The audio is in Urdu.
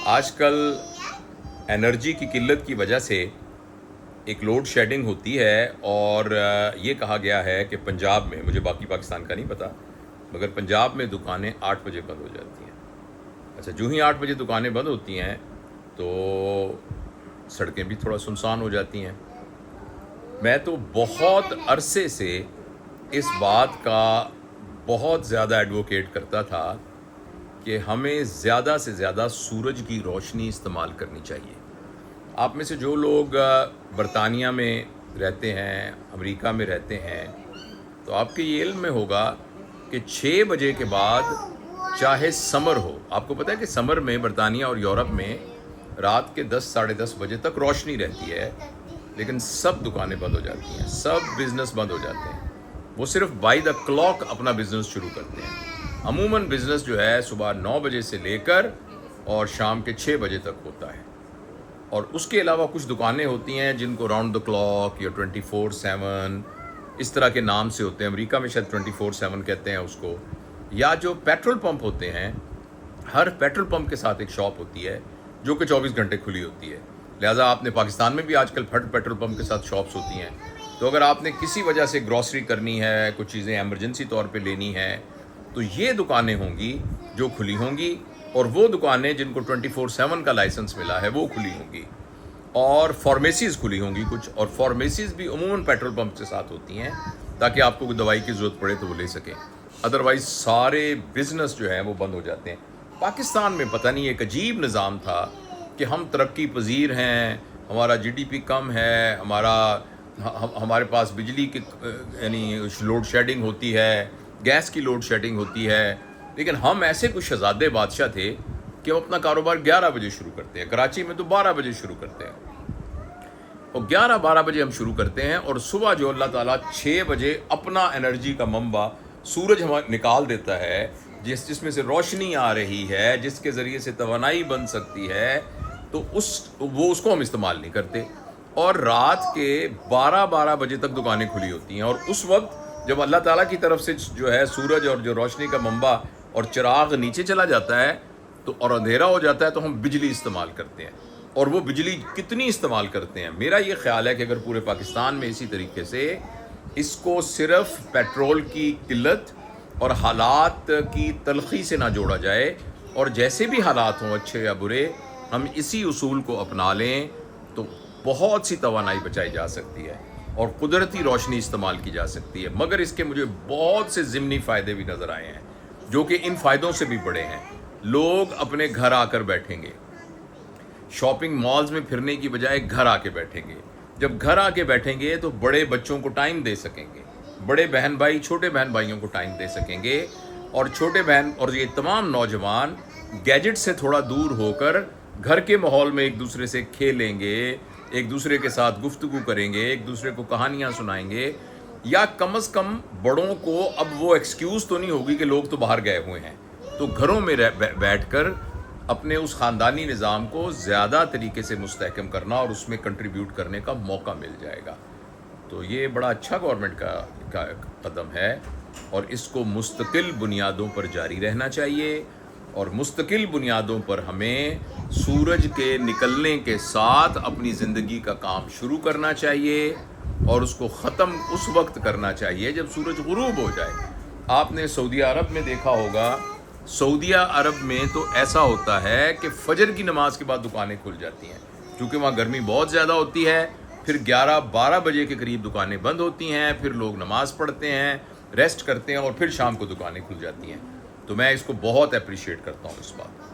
آج کل انرجی کی قلت کی وجہ سے ایک لوڈ شیڈنگ ہوتی ہے، اور یہ کہا گیا ہے کہ پنجاب میں، مجھے باقی پاکستان کا نہیں پتہ، مگر پنجاب میں دکانیں 8 بجے بند ہو جاتی ہیں۔ اچھا، جو ہی 8 بجے دکانیں بند ہوتی ہیں تو سڑکیں بھی تھوڑا سنسان ہو جاتی ہیں۔ میں تو بہت عرصے سے اس بات کا بہت زیادہ ایڈوکیٹ کرتا تھا کہ ہمیں زیادہ سے زیادہ سورج کی روشنی استعمال کرنی چاہیے۔ آپ میں سے جو لوگ برطانیہ میں رہتے ہیں، امریکہ میں رہتے ہیں، تو آپ کے یہ علم میں ہوگا کہ 6 بجے کے بعد چاہے سمر ہو، آپ کو پتہ ہے کہ سمر میں برطانیہ اور یورپ میں رات کے 10 ساڑھے 10 بجے تک روشنی رہتی ہے، لیکن سب دکانیں بند ہو جاتی ہیں، سب بزنس بند ہو جاتے ہیں۔ وہ صرف بائی دا کلاک اپنا بزنس شروع کرتے ہیں۔ عموماً بزنس جو ہے صبح 9 بجے سے لے کر اور شام کے 6 بجے تک ہوتا ہے، اور اس کے علاوہ کچھ دکانیں ہوتی ہیں جن کو راؤنڈ دا کلاک یا 24/7 اس طرح کے نام سے ہوتے ہیں۔ امریکہ میں شاید 24/7 کہتے ہیں اس کو۔ یا جو پیٹرول پمپ ہوتے ہیں، ہر پیٹرول پمپ کے ساتھ ایک شاپ ہوتی ہے جو کہ 24 گھنٹے کھلی ہوتی ہے۔ لہٰذا آپ نے پاکستان میں بھی آج کل پیٹرول پمپ کے ساتھ شاپس ہوتی ہیں، تو اگر آپ نے کسی وجہ سے گروسری کرنی ہے، کچھ چیزیں ایمرجنسی طور پہ لینی ہے، تو یہ دکانیں ہوں گی جو کھلی ہوں گی، اور وہ دکانیں جن کو 24/7 کا لائسنس ملا ہے وہ کھلی ہوں گی، اور فارمیسیز کھلی ہوں گی کچھ، اور فارمیسیز بھی عموماً پیٹرول پمپ کے ساتھ ہوتی ہیں تاکہ آپ کو کوئی دوائی کی ضرورت پڑے تو وہ لے سکیں۔ ادروائز سارے بزنس جو ہیں وہ بند ہو جاتے ہیں۔ پاکستان میں پتہ نہیں ایک عجیب نظام تھا کہ ہم ترقی پذیر ہیں، ہمارا GDP کم ہے، ہمارے پاس بجلی کی یعنی لوڈ شیڈنگ ہوتی ہے، گیس کی لوڈ شیڈنگ ہوتی ہے، لیکن ہم ایسے کچھ شہزادے بادشاہ تھے کہ ہم اپنا کاروبار 11 بجے شروع کرتے ہیں۔ کراچی میں تو 12 بجے شروع کرتے ہیں، اور 11-12 بجے ہم شروع کرتے ہیں، اور صبح جو اللہ تعالیٰ 6 بجے اپنا انرجی کا منبع سورج ہمیں نکال دیتا ہے، جس میں سے روشنی آ رہی ہے، جس کے ذریعے سے توانائی بن سکتی ہے، تو وہ اس کو ہم استعمال نہیں کرتے، اور رات کے 12 بجے تک دکانیں کھلی ہوتی ہیں۔ اور اس وقت جب اللہ تعالیٰ کی طرف سے جو ہے سورج اور جو روشنی کا منبع اور چراغ نیچے چلا جاتا ہے تو اور اندھیرا ہو جاتا ہے، تو ہم بجلی استعمال کرتے ہیں۔ اور وہ بجلی کتنی استعمال کرتے ہیں؟ میرا یہ خیال ہے کہ اگر پورے پاکستان میں اسی طریقے سے اس کو صرف پیٹرول کی قلت اور حالات کی تلخی سے نہ جوڑا جائے، اور جیسے بھی حالات ہوں اچھے یا برے، ہم اسی اصول کو اپنا لیں تو بہت سی توانائی بچائی جا سکتی ہے اور قدرتی روشنی استعمال کی جا سکتی ہے۔ مگر اس کے مجھے بہت سے ضمنی فائدے بھی نظر آئے ہیں جو کہ ان فائدوں سے بھی بڑے ہیں۔ لوگ اپنے گھر آ کر بیٹھیں گے، شاپنگ مالز میں پھرنے کی بجائے گھر آ کے بیٹھیں گے۔ جب گھر آ کے بیٹھیں گے تو بڑے بچوں کو ٹائم دے سکیں گے، بڑے بہن بھائی چھوٹے بہن بھائیوں کو ٹائم دے سکیں گے، اور چھوٹے بہن اور یہ تمام نوجوان گیجٹ سے تھوڑا دور ہو کر گھر کے ماحول میں ایک دوسرے سے کھیلیں گے، ایک دوسرے کے ساتھ گفتگو کریں گے، ایک دوسرے کو کہانیاں سنائیں گے، یا کم از کم بڑوں کو اب وہ ایکسکیوز تو نہیں ہوگی کہ لوگ تو باہر گئے ہوئے ہیں، تو گھروں میں بیٹھ کر اپنے اس خاندانی نظام کو زیادہ طریقے سے مستحکم کرنا اور اس میں کنٹریبیوٹ کرنے کا موقع مل جائے گا۔ تو یہ بڑا اچھا گورنمنٹ کا قدم ہے، اور اس کو مستقل بنیادوں پر جاری رہنا چاہیے، اور مستقل بنیادوں پر ہمیں سورج کے نکلنے کے ساتھ اپنی زندگی کا کام شروع کرنا چاہیے، اور اس کو ختم اس وقت کرنا چاہیے جب سورج غروب ہو جائے۔ آپ نے سعودی عرب میں دیکھا ہوگا، سعودیہ عرب میں تو ایسا ہوتا ہے کہ فجر کی نماز کے بعد دکانیں کھل جاتی ہیں، کیونکہ وہاں گرمی بہت زیادہ ہوتی ہے، پھر 11-12 بجے کے قریب دکانیں بند ہوتی ہیں، پھر لوگ نماز پڑھتے ہیں، ریسٹ کرتے ہیں، اور پھر شام کو دکانیں کھل جاتی ہیں۔ تو میں اس کو بہت اپریشیٹ کرتا ہوں اس بات۔